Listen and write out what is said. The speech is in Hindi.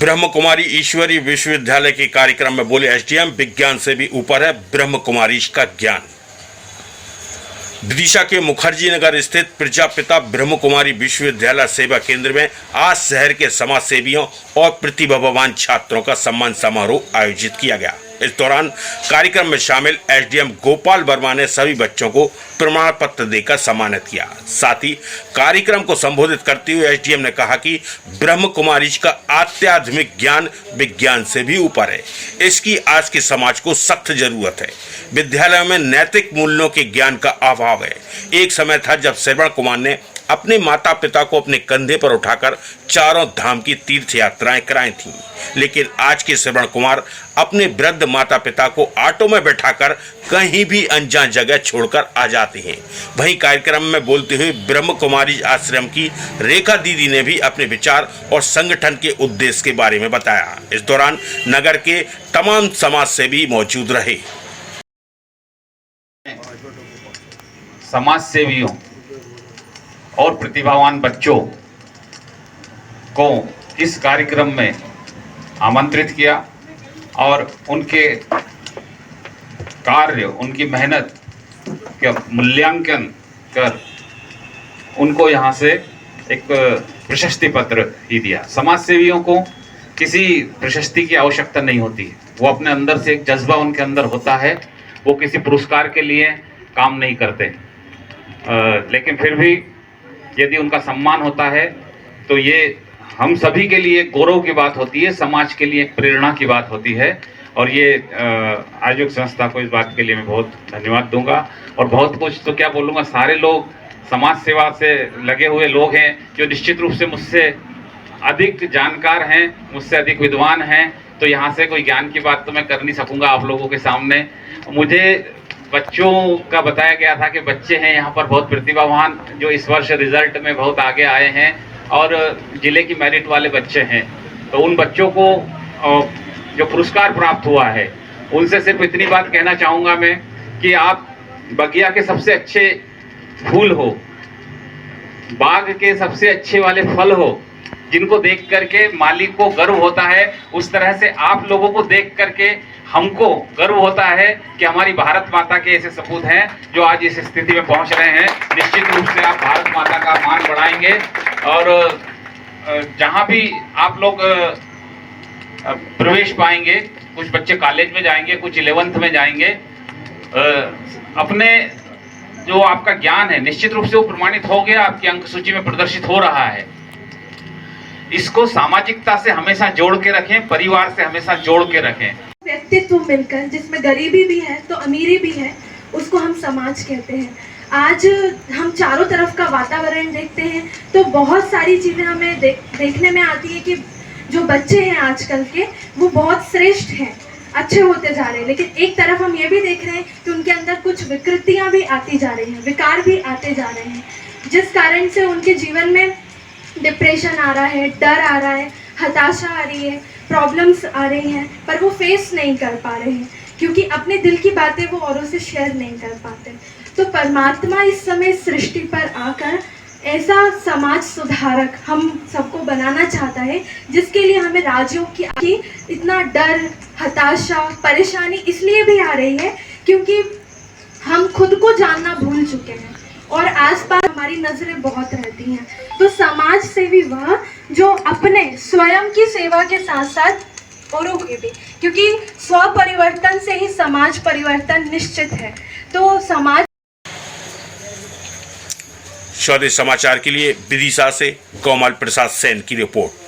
ब्रह्म कुमारी ईश्वरी विश्वविद्यालय के कार्यक्रम में बोले एसडीएम, विज्ञान से भी ऊपर है ब्रह्म कुमारी का ज्ञान। विदिशा के मुखर्जी नगर स्थित प्रजापिता ब्रह्म कुमारी विश्वविद्यालय सेवा केंद्र में आज शहर के समाज सेवियों और प्रतिभावान छात्रों का सम्मान समारोह आयोजित किया गया। इस दौरान कार्यक्रम में शामिल एसडीएम गोपाल वर्मा ने सभी बच्चों को प्रमाण पत्र देकर सम्मानित किया। साथ ही कार्यक्रम को संबोधित करते हुए एसडीएम ने कहा कि ब्रह्म कुमारी का आध्यात्मिक ज्ञान विज्ञान से भी ऊपर है। इसकी आज के समाज को सख्त जरूरत है। विद्यालयों में नैतिक मूल्यों के ज्ञान का अभाव है। एक समय था जब श्रवण कुमार ने अपने माता पिता को अपने कंधे पर उठाकर चारों धाम की तीर्थ यात्राएं कराई थीं, लेकिन आज के श्रवण कुमार अपने वृद्ध माता पिता को ऑटो में बैठाकर कहीं भी अनजान जगह छोड़कर आ जाते हैं। वहीं कार्यक्रम में बोलते हुए ब्रह्म कुमारी आश्रम की रेखा दीदी ने भी अपने विचार और संगठन के उद्देश्य के बारे में बताया। इस दौरान नगर के तमाम समाज सेवी मौजूद रहे। समाज सेवियों और प्रतिभावान बच्चों को इस कार्यक्रम में आमंत्रित किया और उनके कार्य, उनकी मेहनत का मूल्यांकन कर उनको यहाँ से एक प्रशस्ति पत्र ही दिया। समाज सेवियों को किसी प्रशस्ति की आवश्यकता नहीं होती है। वो अपने अंदर से एक जज्बा उनके अंदर होता है। वो किसी पुरस्कार के लिए काम नहीं करते, लेकिन फिर भी यदि उनका सम्मान होता है तो ये हम सभी के लिए गौरव की बात होती है, समाज के लिए एक प्रेरणा की बात होती है। और ये आयोजक संस्था को इस बात के लिए मैं बहुत धन्यवाद दूंगा। और बहुत कुछ तो क्या बोलूँगा, सारे लोग समाज सेवा से लगे हुए लोग हैं जो निश्चित रूप से मुझसे अधिक जानकार हैं, मुझसे अधिक विद्वान हैं। तो यहाँ से कोई ज्ञान की बात तो मैं कर नहीं सकूँगा आप लोगों के सामने। मुझे बच्चों का बताया गया था कि बच्चे हैं यहाँ पर बहुत प्रतिभावान, जो इस वर्ष रिजल्ट में बहुत आगे आए हैं और जिले की मेरिट वाले बच्चे हैं। तो उन बच्चों को जो पुरस्कार प्राप्त हुआ है उनसे सिर्फ इतनी बात कहना चाहूँगा मैं कि आप बगिया के सबसे अच्छे फूल हो, बाग के सबसे अच्छे वाले फल हो, जिनको देख करके मालिक को गर्व होता है, उस तरह से आप लोगों को देख करके हमको गर्व होता है कि हमारी भारत माता के ऐसे सपूत हैं जो आज इस स्थिति में पहुंच रहे हैं। निश्चित रूप से आप भारत माता का मान बढ़ाएंगे और जहां भी आप लोग प्रवेश पाएंगे, कुछ बच्चे कॉलेज में जाएंगे, कुछ 11th में जाएंगे, अपने जो आपका ज्ञान है निश्चित रूप से वो प्रमाणित हो गया, आपकी अंक सूची में प्रदर्शित हो रहा है। इसको सामाजिकता से हमेशा जोड़ के रखें, परिवार से हमेशा जोड़ के रखें। व्यक्तित्व मिलकर जिसमें गरीबी भी है तो अमीरी भी है, उसको हम समाज कहते हैं। आज हम चारों तरफ का वातावरण देखते हैं तो बहुत सारी चीज़ें हमें देखने में आती है कि जो बच्चे हैं आजकल के वो बहुत श्रेष्ठ हैं, अच्छे होते जा रहे हैं, लेकिन एक तरफ हम ये भी देख रहे हैं कि उनके अंदर कुछ विकृतियाँ भी आती जा रही हैं, विकार भी आते जा रहे हैं, जिस कारण से उनके जीवन में डिप्रेशन आ रहा है, डर आ रहा है, हताशा आ रही है, प्रॉब्लम्स आ रही हैं, पर वो फेस नहीं कर पा रहे हैं क्योंकि अपने दिल की बातें वो औरों से शेयर नहीं कर पाते। तो परमात्मा इस समय सृष्टि पर आकर ऐसा समाज सुधारक हम सबको बनाना चाहता है, जिसके लिए हमें राज्यों की इतना डर, हताशा, परेशानी इसलिए भी आ रही है क्योंकि हम खुद को जानना भूल चुके हैं और आसपास हमारी नजरें बहुत रहती हैं। तो समाज सेवी वह जो अपने स्वयं की सेवा के साथ साथ औरों के भी, क्योंकि स्व परिवर्तन से ही समाज परिवर्तन निश्चित है। तो समाज स्वदेश समाचार के लिए विदिशा से कोमल प्रसाद सेन की रिपोर्ट।